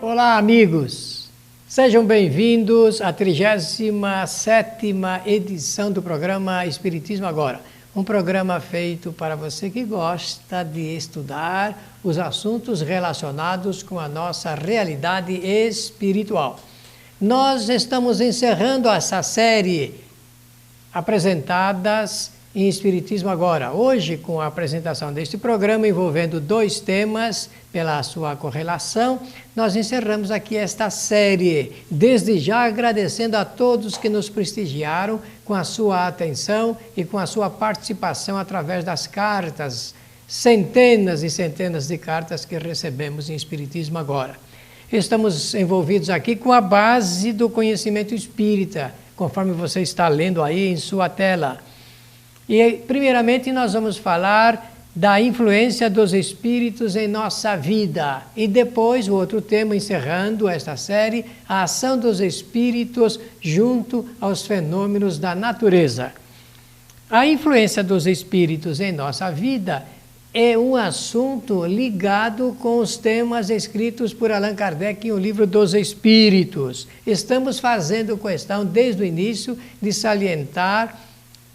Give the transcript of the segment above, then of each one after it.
Olá, amigos! Sejam bem-vindos à 37ª edição do programa Espiritismo Agora. Um programa feito para você que gosta de estudar os assuntos relacionados com a nossa realidade espiritual. Nós estamos encerrando essa série apresentadas em Espiritismo Agora. Hoje, com a apresentação deste programa envolvendo dois temas pela sua correlação, nós encerramos aqui esta série. Desde já agradecendo a todos que nos prestigiaram com a sua atenção e com a sua participação através das cartas, centenas e centenas de cartas que recebemos em Espiritismo Agora. Estamos envolvidos aqui com a base do conhecimento espírita, conforme você está lendo aí em sua tela. E, primeiramente, nós vamos falar da influência dos espíritos em nossa vida. E depois, o outro tema, encerrando esta série, a ação dos espíritos junto aos fenômenos da natureza. A influência dos espíritos em nossa vida é um assunto ligado com os temas escritos por Allan Kardec em O Livro dos Espíritos. Estamos fazendo questão, desde o início, de salientar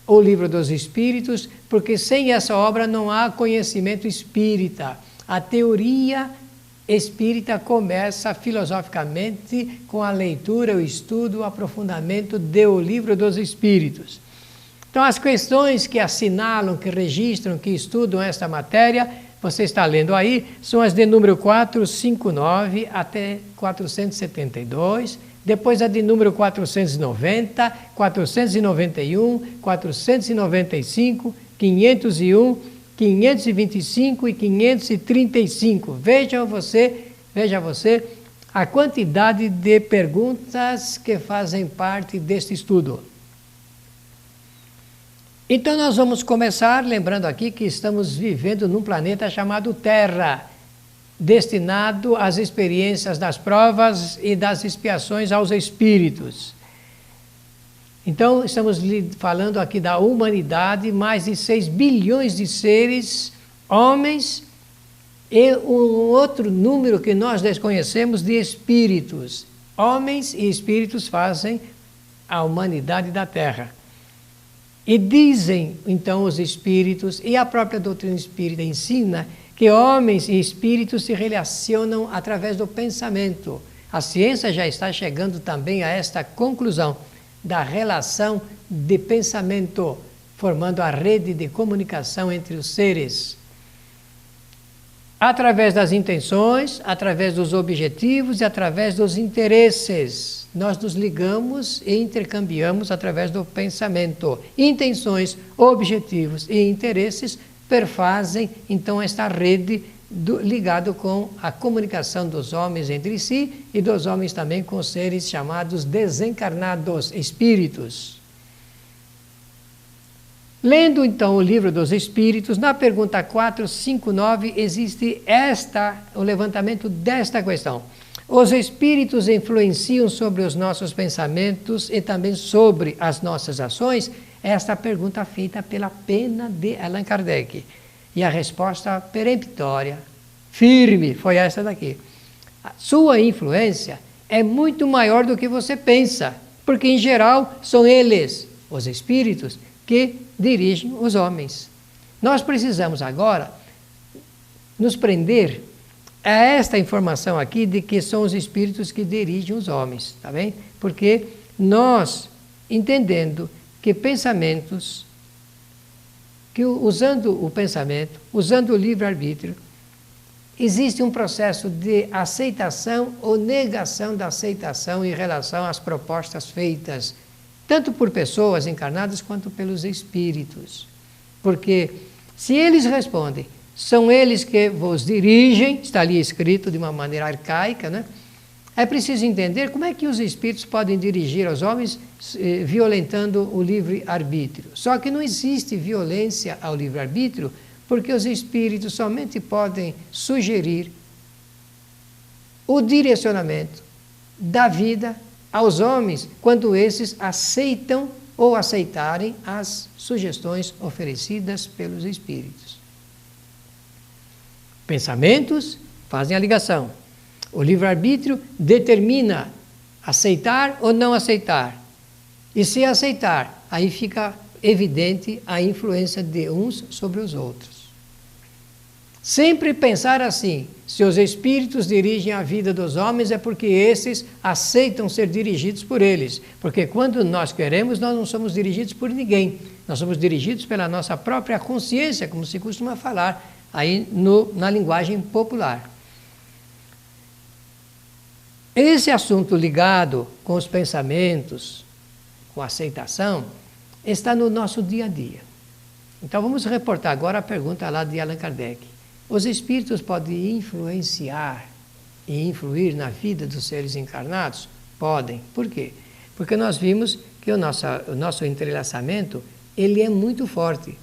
O Livro dos Espíritos, porque sem essa obra não há conhecimento espírita. A teoria espírita começa filosoficamente com a leitura, o estudo, o aprofundamento de O Livro dos Espíritos. Então, as questões que assinalam, que registram, que estudam esta matéria, você está lendo aí, são as de número 459 até 472, depois a de número 490, 491, 495, 501, 525 e 535. Veja você a quantidade de perguntas que fazem parte deste estudo. Então nós vamos começar lembrando aqui que estamos vivendo num planeta chamado Terra, destinado às experiências das provas e das expiações aos espíritos. Então, estamos falando aqui da humanidade, mais de 6 bilhões de seres, homens, e um outro número que nós desconhecemos de espíritos. Homens e espíritos fazem a humanidade da Terra. E dizem, então, os espíritos, e a própria doutrina espírita ensina, que homens e espíritos se relacionam através do pensamento. A ciência já está chegando também a esta conclusão da relação de pensamento, formando a rede de comunicação entre os seres. Através das intenções, através dos objetivos e através dos interesses. Nós nos ligamos e intercambiamos através do pensamento. Intenções, objetivos e interesses perfazem, então, esta rede ligada com a comunicação dos homens entre si e dos homens também com os seres chamados desencarnados, espíritos. Lendo, então, o Livro dos Espíritos, na pergunta 459, existe o levantamento desta questão. Os espíritos influenciam sobre os nossos pensamentos e também sobre as nossas ações? Esta pergunta feita pela pena de Allan Kardec. E a resposta peremptória, firme, foi essa daqui. A sua influência é muito maior do que você pensa, porque em geral são eles, os espíritos, que dirigem os homens. Nós precisamos agora nos prender a esta informação aqui de que são os espíritos que dirigem os homens, tá bem? Porque nós, entendendo que pensamentos, que usando o pensamento, usando o livre-arbítrio, existe um processo de aceitação ou negação da aceitação em relação às propostas feitas, tanto por pessoas encarnadas quanto pelos espíritos. Porque se eles respondem, são eles que vos dirigem, está ali escrito de uma maneira arcaica, né? É preciso entender como é que os espíritos podem dirigir aos homens violentando o livre-arbítrio. Só que não existe violência ao livre-arbítrio, porque os espíritos somente podem sugerir o direcionamento da vida aos homens quando esses aceitam ou aceitarem as sugestões oferecidas pelos espíritos. Pensamentos fazem a ligação. O livre-arbítrio determina aceitar ou não aceitar. E se aceitar, aí fica evidente a influência de uns sobre os outros. Sempre pensar assim: se os espíritos dirigem a vida dos homens é porque esses aceitam ser dirigidos por eles. Porque quando nós queremos, nós não somos dirigidos por ninguém. Nós somos dirigidos pela nossa própria consciência, como se costuma falar aí na linguagem popular. Esse assunto ligado com os pensamentos, com a aceitação, está no nosso dia a dia. Então vamos reportar agora a pergunta lá de Allan Kardec. Os espíritos podem influenciar e influir na vida dos seres encarnados? Podem. Por quê? Porque nós vimos que o nosso entrelaçamento ele é muito forte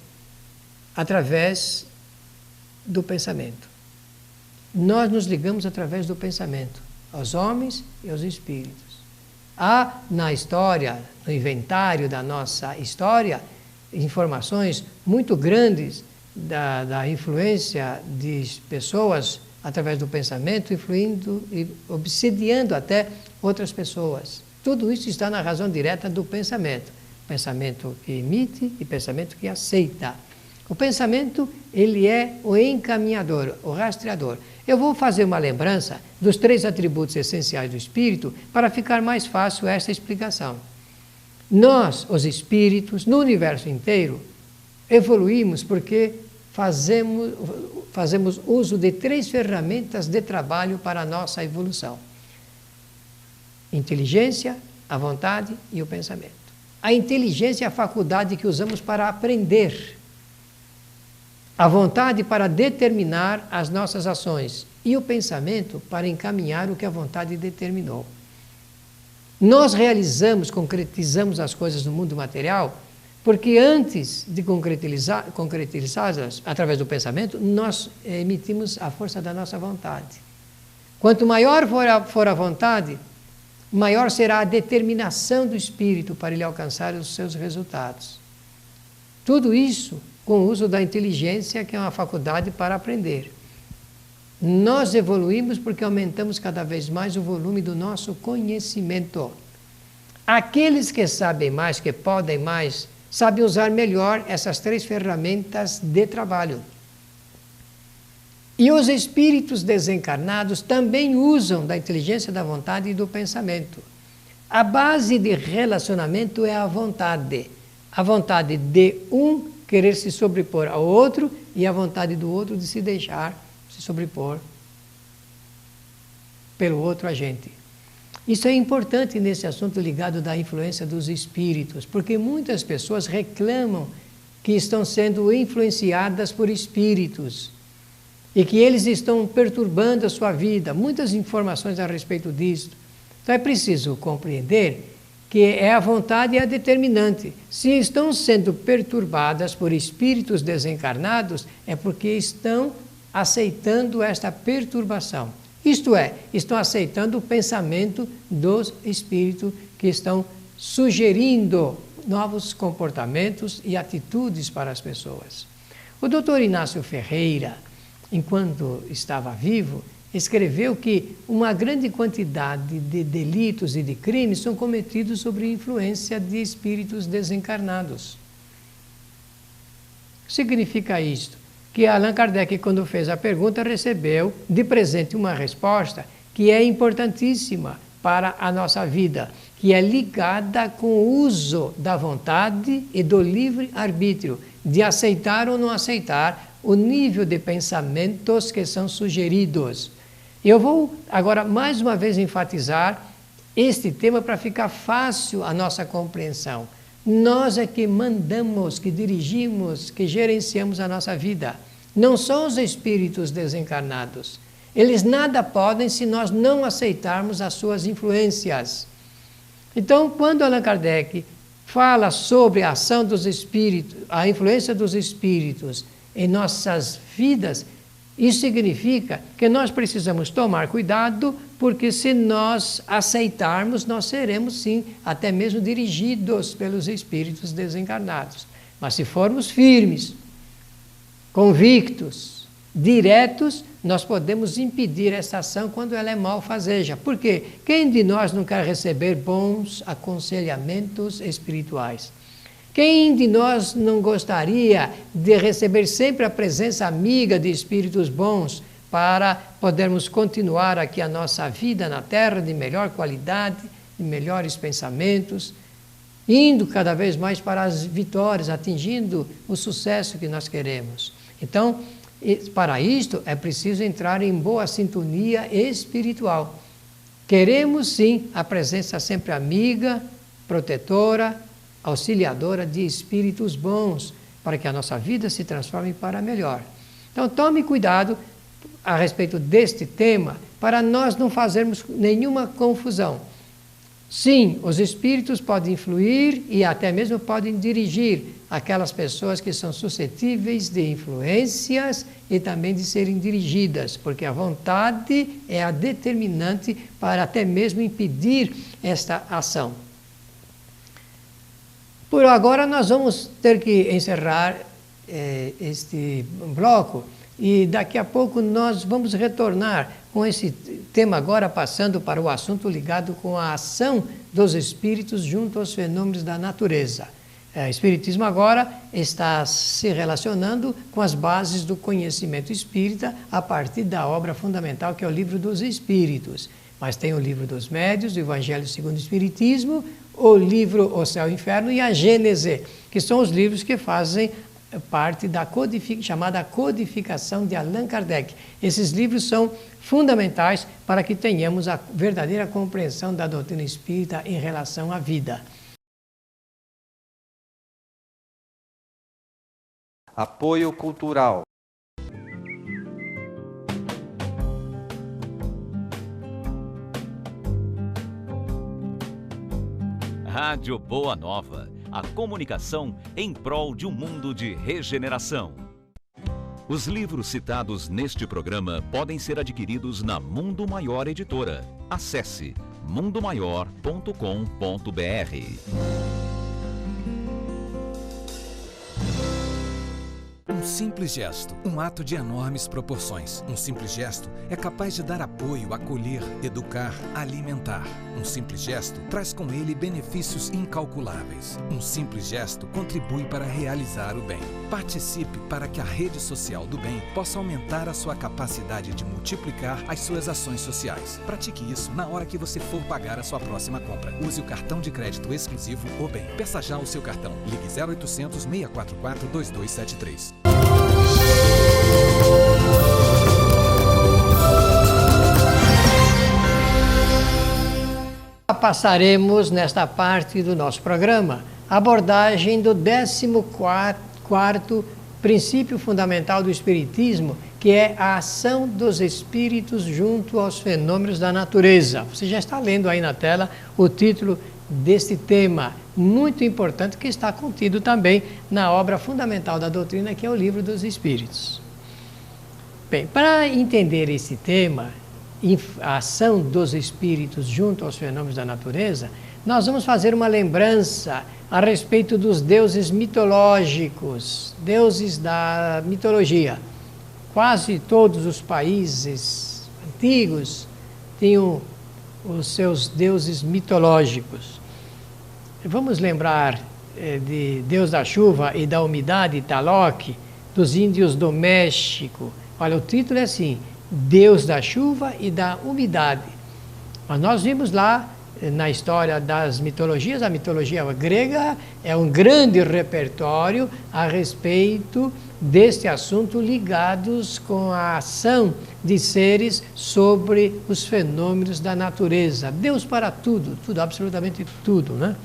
através do pensamento. Nós nos ligamos através do pensamento, aos homens e aos espíritos. Há na história, no inventário da nossa história, informações muito grandes da influência de pessoas através do pensamento, influindo e obsediando até outras pessoas. Tudo isso está na razão direta do pensamento. Pensamento que emite e pensamento que aceita. O pensamento, ele é o encaminhador, o rastreador. Eu vou fazer uma lembrança dos 3 atributos essenciais do espírito para ficar mais fácil essa explicação. Nós, os espíritos, no universo inteiro, evoluímos porque fazemos uso de 3 ferramentas de trabalho para a nossa evolução: inteligência, a vontade e o pensamento. A inteligência é a faculdade que usamos para aprender, a vontade para determinar as nossas ações e o pensamento para encaminhar o que a vontade determinou. Nós realizamos, concretizamos as coisas no mundo material porque antes de concretizá-las através do pensamento, nós emitimos a força da nossa vontade. Quanto maior for a vontade, maior será a determinação do espírito para ele alcançar os seus resultados. Tudo isso com o uso da inteligência, que é uma faculdade para aprender. Nós evoluímos porque aumentamos cada vez mais o volume do nosso conhecimento. Aqueles que sabem mais, que podem mais, sabem usar melhor essas 3 ferramentas de trabalho. E os espíritos desencarnados também usam da inteligência, da vontade e do pensamento. A base de relacionamento é a vontade. A vontade de um querer se sobrepor ao outro e a vontade do outro de se deixar se sobrepor pelo outro agente. Isso é importante nesse assunto ligado da influência dos espíritos, porque muitas pessoas reclamam que estão sendo influenciadas por espíritos e que eles estão perturbando a sua vida. Muitas informações a respeito disso. Então é preciso compreender que é a vontade a determinante. Se estão sendo perturbadas por espíritos desencarnados, é porque estão aceitando esta perturbação. Isto é, estão aceitando o pensamento dos espíritos que estão sugerindo novos comportamentos e atitudes para as pessoas. O Dr. Inácio Ferreira, enquanto estava vivo, escreveu que uma grande quantidade de delitos e de crimes são cometidos sob influência de espíritos desencarnados. O que significa isto? Que Allan Kardec, quando fez a pergunta, recebeu de presente uma resposta que é importantíssima para a nossa vida, que é ligada com o uso da vontade e do livre-arbítrio, de aceitar ou não aceitar o nível de pensamentos que são sugeridos. Eu vou agora mais uma vez enfatizar este tema para ficar fácil a nossa compreensão. Nós é que mandamos, que dirigimos, que gerenciamos a nossa vida. Não são os espíritos desencarnados. Eles nada podem se nós não aceitarmos as suas influências. Então, quando Allan Kardec fala sobre a ação dos espíritos, a influência dos espíritos em nossas vidas, isso significa que nós precisamos tomar cuidado, porque se nós aceitarmos, nós seremos sim, até mesmo dirigidos pelos espíritos desencarnados. Mas se formos firmes, convictos diretos, nós podemos impedir essa ação quando ela é malfazeja. Por quê? Quem de nós não quer receber bons aconselhamentos espirituais? Quem de nós não gostaria de receber sempre a presença amiga de espíritos bons para podermos continuar aqui a nossa vida na Terra de melhor qualidade, de melhores pensamentos, indo cada vez mais para as vitórias, atingindo o sucesso que nós queremos? Então, para isto é preciso entrar em boa sintonia espiritual. Queremos sim a presença sempre amiga, protetora, auxiliadora de espíritos bons, para que a nossa vida se transforme para melhor. Então tome cuidado a respeito deste tema, para nós não fazermos nenhuma confusão. Sim, os espíritos podem influir e até mesmo podem dirigir aquelas pessoas que são suscetíveis de influências e também de serem dirigidas, porque a vontade é a determinante para até mesmo impedir esta ação. Por agora nós vamos ter que encerrar este bloco e daqui a pouco nós vamos retornar com esse tema agora, passando para o assunto ligado com a ação dos espíritos junto aos fenômenos da natureza. O Espiritismo agora está se relacionando com as bases do conhecimento espírita a partir da obra fundamental que é o Livro dos Espíritos. Mas tem o Livro dos Médiuns, o Evangelho segundo o Espiritismo, o livro O Céu e o Inferno e a Gênese, que são os livros que fazem parte da chamada codificação de Allan Kardec. Esses livros são fundamentais para que tenhamos a verdadeira compreensão da doutrina espírita em relação à vida. Apoio cultural. Rádio Boa Nova, a comunicação em prol de um mundo de regeneração. Os livros citados neste programa podem ser adquiridos na Mundo Maior Editora. Acesse mundomaior.com.br. Um simples gesto, um ato de enormes proporções. Um simples gesto é capaz de dar apoio, acolher, educar, alimentar. Um simples gesto traz com ele benefícios incalculáveis. Um simples gesto contribui para realizar o bem. Participe para que a rede social do bem possa aumentar a sua capacidade de multiplicar as suas ações sociais. Pratique isso na hora que você for pagar a sua próxima compra. Use o cartão de crédito exclusivo O Bem. Peça já o seu cartão. Ligue 0800 644 2273. Passaremos nesta parte do nosso programa a abordagem do 14º princípio fundamental do Espiritismo, que é a ação dos espíritos junto aos fenômenos da natureza. Você já está lendo aí na tela o título deste tema, muito importante, que está contido também na obra fundamental da doutrina, que é o Livro dos Espíritos. Bem, para entender esse tema, a ação dos espíritos junto aos fenômenos da natureza, nós vamos fazer uma lembrança a respeito dos deuses mitológicos, deuses da mitologia. Quase todos os países antigos tinham os seus deuses mitológicos. Vamos lembrar de Deus da chuva e da umidade, Tlaloc, dos índios do México. Olha, o título é assim: Deus da chuva e da umidade. Mas nós vimos lá na história das mitologias, a mitologia grega é um grande repertório a respeito deste assunto, ligados com a ação de seres sobre os fenômenos da natureza. Deus para tudo, tudo, absolutamente tudo, né?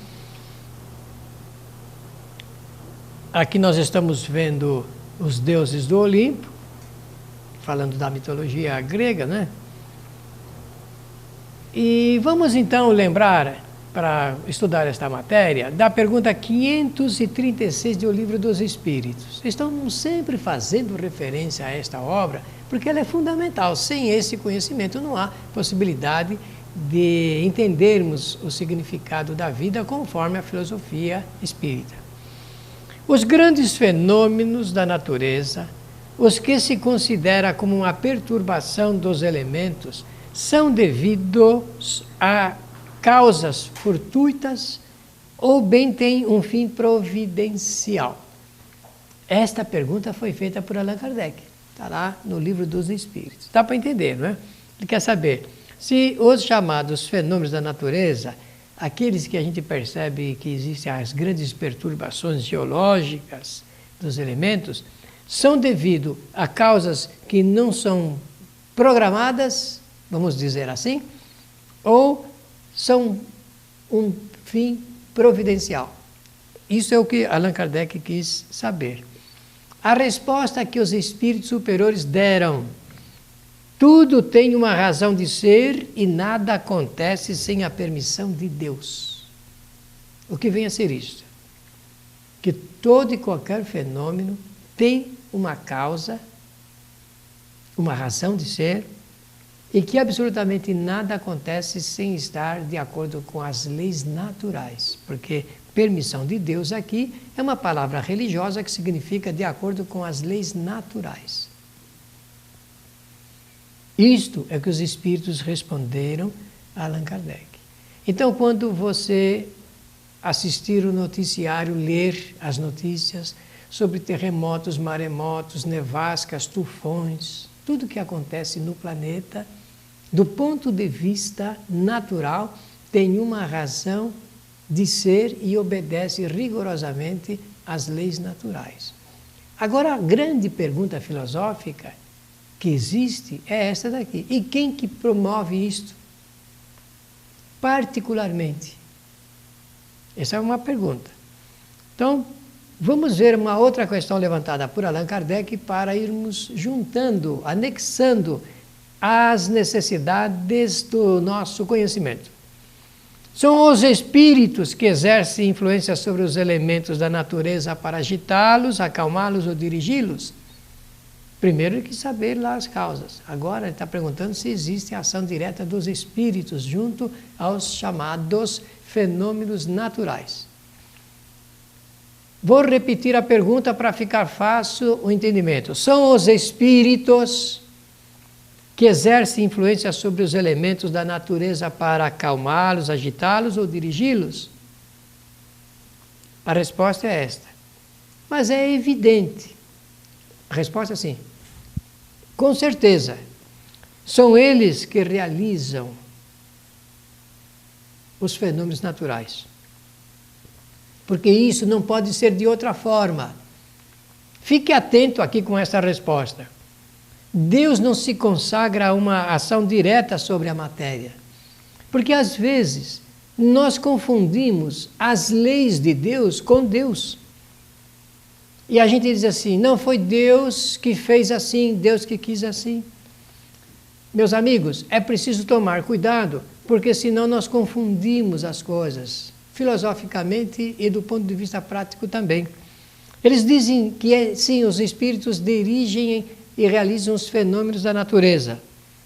Aqui nós estamos vendo os deuses do Olimpo, falando da mitologia grega, né? E vamos então lembrar, para estudar esta matéria, da pergunta 536 do Livro dos Espíritos. Estamos sempre fazendo referência a esta obra, porque ela é fundamental. Sem esse conhecimento não há possibilidade de entendermos o significado da vida conforme a filosofia espírita. Os grandes fenômenos da natureza os que se considera como uma perturbação dos elementos são devidos a causas fortuitas ou bem têm um fim providencial? Esta pergunta foi feita por Allan Kardec. Está lá no Livro dos Espíritos. Dá para entender, não é? Ele quer saber se os chamados fenômenos da natureza, aqueles que a gente percebe que existem as grandes perturbações geológicas dos elementos, são devido a causas que não são programadas, vamos dizer assim, ou são um fim providencial. Isso é o que Allan Kardec quis saber. A resposta que os espíritos superiores deram: tudo tem uma razão de ser e nada acontece sem a permissão de Deus. O que vem a ser isto? Que todo e qualquer fenômeno tem uma causa, uma razão de ser, e que absolutamente nada acontece sem estar de acordo com as leis naturais, porque permissão de Deus aqui é uma palavra religiosa que significa de acordo com as leis naturais. Isto é que os espíritos responderam a Allan Kardec. Então, quando você assistir o noticiário, ler as notícias sobre terremotos, maremotos, nevascas, tufões, tudo que acontece no planeta, do ponto de vista natural, tem uma razão de ser e obedece rigorosamente às leis naturais. Agora, a grande pergunta filosófica que existe é esta daqui. E quem que promove isto? Particularmente. Essa é uma pergunta. Então, vamos ver uma outra questão levantada por Allan Kardec para irmos juntando, anexando as necessidades do nosso conhecimento. São os espíritos que exercem influência sobre os elementos da natureza para agitá-los, acalmá-los ou dirigi-los? Primeiro tem que saber lá as causas. Agora ele está perguntando se existe ação direta dos espíritos junto aos chamados fenômenos naturais. Vou repetir a pergunta para ficar fácil o entendimento. São os espíritos que exercem influência sobre os elementos da natureza para acalmá-los, agitá-los ou dirigi-los? A resposta é esta. Mas é evidente. A resposta é sim. Com certeza. São eles que realizam os fenômenos naturais. Porque isso não pode ser de outra forma. Fique atento aqui com essa resposta. Deus não se consagra a uma ação direta sobre a matéria. Porque às vezes nós confundimos as leis de Deus com Deus. E a gente diz assim, não foi Deus que fez assim, Deus que quis assim. Meus amigos, é preciso tomar cuidado, porque senão nós confundimos as coisas, filosoficamente e do ponto de vista prático também. Eles dizem que sim, os espíritos dirigem e realizam os fenômenos da natureza,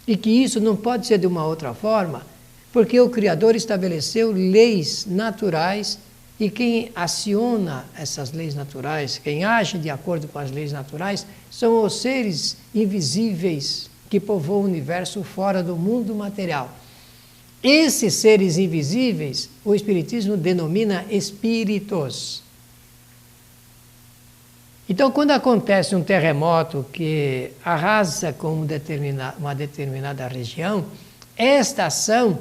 e que isso não pode ser de uma outra forma, porque o Criador estabeleceu leis naturais. E quem aciona essas leis naturais, quem age de acordo com as leis naturais, são os seres invisíveis que povoam o universo fora do mundo material. Esses seres invisíveis, o Espiritismo denomina espíritos. Então, quando acontece um terremoto que arrasa com uma determinada região, esta ação,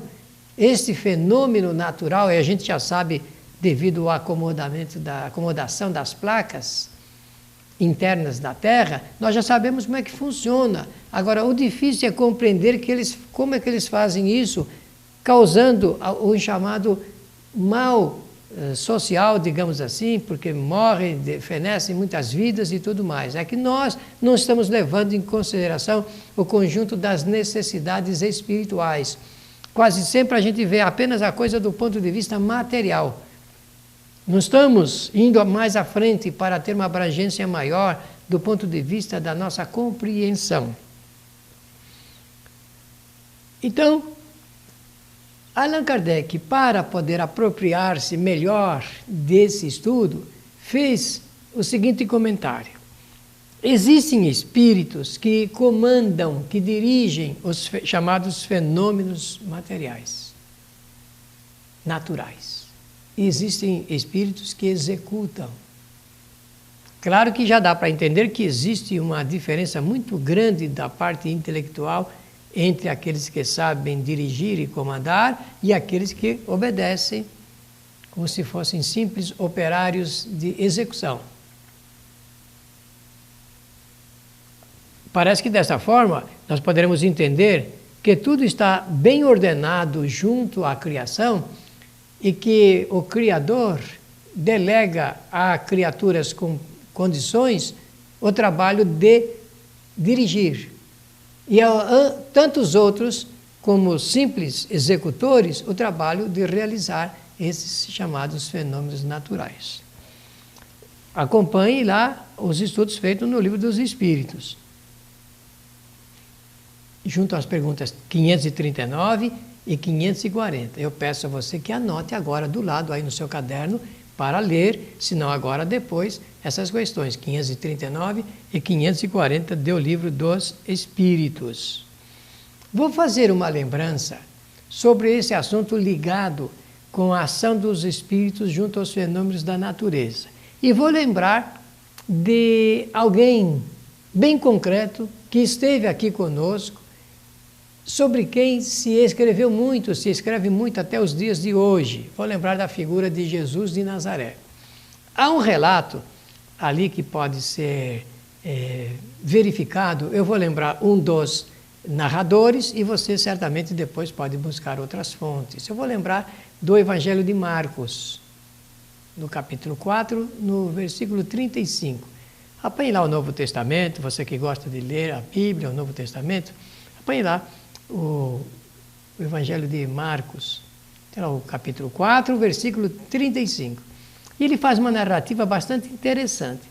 este fenômeno natural, e a gente já sabe, devido à acomodação das placas internas da Terra, nós já sabemos como é que funciona. Agora, o difícil é compreender como é que eles fazem isso, causando o chamado mal social, digamos assim, porque morrem, fenecem muitas vidas e tudo mais. É que nós não estamos levando em consideração o conjunto das necessidades espirituais. Quase sempre a gente vê apenas a coisa do ponto de vista material. Não estamos indo mais à frente para ter uma abrangência maior do ponto de vista da nossa compreensão. Então, Allan Kardec, para poder apropriar-se melhor desse estudo, fez o seguinte comentário. Existem espíritos que comandam, que dirigem os chamados fenômenos materiais, naturais. E existem espíritos que executam. Claro que já dá para entender que existe uma diferença muito grande da parte intelectual entre aqueles que sabem dirigir e comandar e aqueles que obedecem como se fossem simples operários de execução. Parece que dessa forma nós poderemos entender que tudo está bem ordenado junto à criação e que o Criador delega a criaturas com condições o trabalho de dirigir. E a tantos outros, como simples executores, o trabalho de realizar esses chamados fenômenos naturais. Acompanhe lá os estudos feitos no Livro dos Espíritos. Junto às perguntas 539 e 540. Eu peço a você que anote agora do lado aí no seu caderno para ler, se não agora, depois, essas questões 539 e 540 do Livro dos Espíritos. Vou fazer uma lembrança sobre esse assunto ligado com a ação dos espíritos junto aos fenômenos da natureza. E vou lembrar de alguém bem concreto que esteve aqui conosco, sobre quem se escreveu muito, se escreve muito até os dias de hoje. Vou lembrar da figura de Jesus de Nazaré. Há um relato ali que pode ser verificado, eu vou lembrar um dos narradores e você certamente depois pode buscar outras fontes. Eu vou lembrar do Evangelho de Marcos, no capítulo 4, no versículo 35. Apanhe lá o Novo Testamento, você que gosta de ler a Bíblia, o Novo Testamento, apanhe lá o Evangelho de Marcos, o capítulo 4, versículo 35. E ele faz uma narrativa bastante interessante.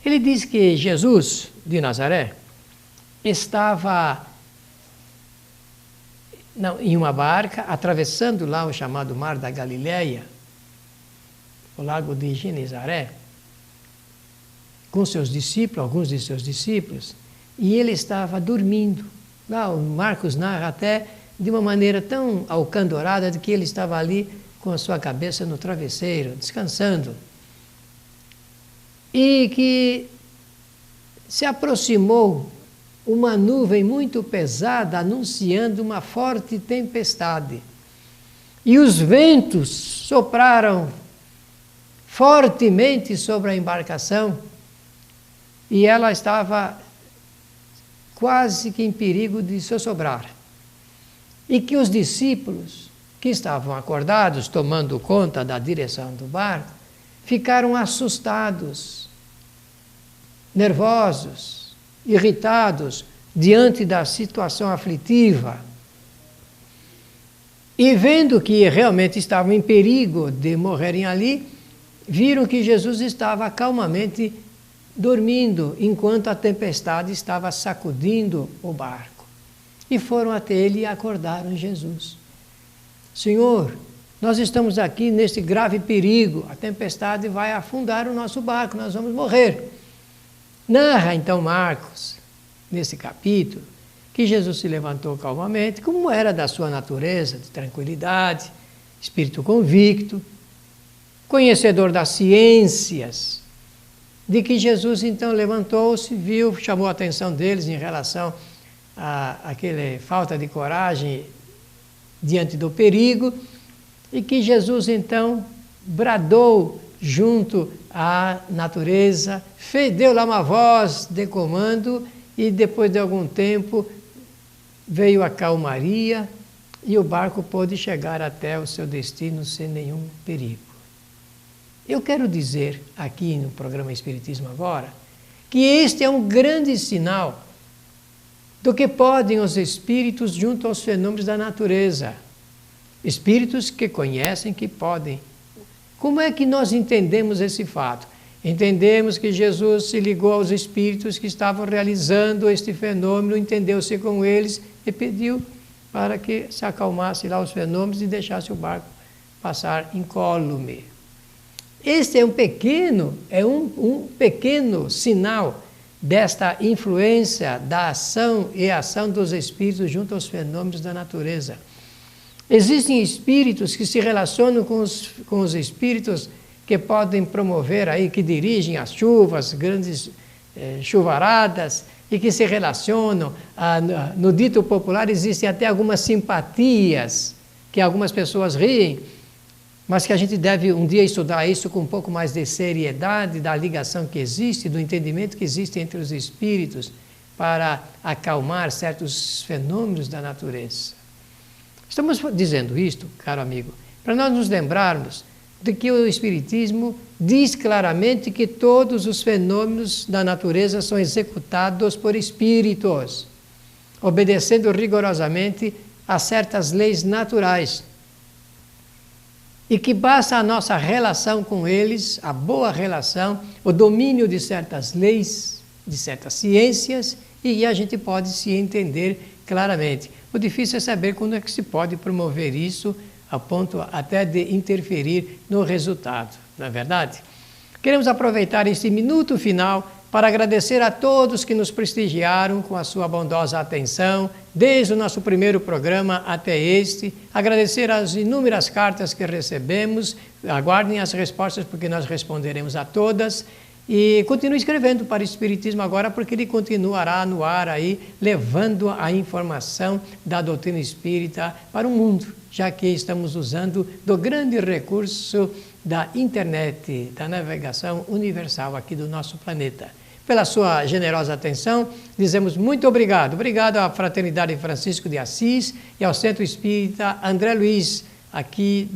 Ele diz que Jesus de Nazaré estava em uma barca, atravessando lá o chamado Mar da Galileia, o lago de Genezaré, com seus discípulos, alguns de seus discípulos, e ele estava dormindo. Lá o Marcos narra até de uma maneira tão alcandorada de que ele estava ali com a sua cabeça no travesseiro, descansando. E que se aproximou uma nuvem muito pesada anunciando uma forte tempestade. E os ventos sopraram fortemente sobre a embarcação e ela estava quase que em perigo de sossobrar. E que os discípulos, que estavam acordados, tomando conta da direção do barco, ficaram assustados, nervosos, irritados diante da situação aflitiva. E vendo que realmente estavam em perigo de morrerem ali, viram que Jesus estava calmamente dormindo, enquanto a tempestade estava sacudindo o barco. E foram até ele e acordaram Jesus. Senhor, nós estamos aqui neste grave perigo, a tempestade vai afundar o nosso barco, nós vamos morrer. Narra então Marcos, nesse capítulo, que Jesus se levantou calmamente, como era da sua natureza, de tranquilidade, espírito convicto, conhecedor das ciências, de que Jesus então levantou-se, viu, chamou a atenção deles em relação àquela falta de coragem diante do perigo, e que Jesus então bradou junto à natureza, deu lá uma voz de comando e depois de algum tempo veio a calmaria e o barco pôde chegar até o seu destino sem nenhum perigo. Eu quero dizer aqui no programa Espiritismo Agora que este é um grande sinal do que podem os espíritos junto aos fenômenos da natureza. Espíritos que conhecem, que podem. Como é que nós entendemos esse fato? Entendemos que Jesus se ligou aos espíritos que estavam realizando este fenômeno, entendeu-se com eles e pediu para que se acalmasse lá os fenômenos e deixasse o barco passar incólume. Este é um pequeno sinal desta influência da ação e ação dos espíritos junto aos fenômenos da natureza. Existem espíritos que se relacionam com os espíritos que podem promover aí, que dirigem as chuvas, grandes chuvaradas, e que se relacionam. No dito popular existem até algumas simpatias, que algumas pessoas riem, mas que a gente deve um dia estudar isso com um pouco mais de seriedade, da ligação que existe, do entendimento que existe entre os espíritos, para acalmar certos fenômenos da natureza. Estamos dizendo isto, caro amigo, para nós nos lembrarmos de que o Espiritismo diz claramente que todos os fenômenos da natureza são executados por espíritos, obedecendo rigorosamente a certas leis naturais. E que basta a nossa relação com eles, a boa relação, o domínio de certas leis, de certas ciências, e a gente pode se entender claramente. O difícil é saber quando é que se pode promover isso, a ponto até de interferir no resultado, não é verdade? Queremos aproveitar este minuto final para agradecer a todos que nos prestigiaram com a sua bondosa atenção, desde o nosso primeiro programa até este, agradecer as inúmeras cartas que recebemos, aguardem as respostas porque nós responderemos a todas, e continue escrevendo para o Espiritismo Agora, porque ele continuará no ar aí, levando a informação da doutrina espírita para o mundo, já que estamos usando do grande recurso da internet, da navegação universal aqui do nosso planeta. Pela sua generosa atenção, dizemos muito obrigado. Obrigado à Fraternidade Francisco de Assis e ao Centro Espírita André Luiz, aqui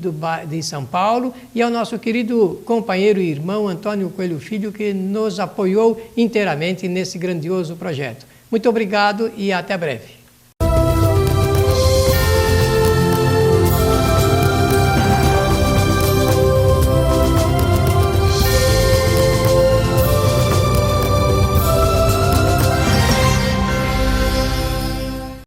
de São Paulo, e ao nosso querido companheiro e irmão Antônio Coelho Filho, que nos apoiou inteiramente nesse grandioso projeto. Muito obrigado e até breve.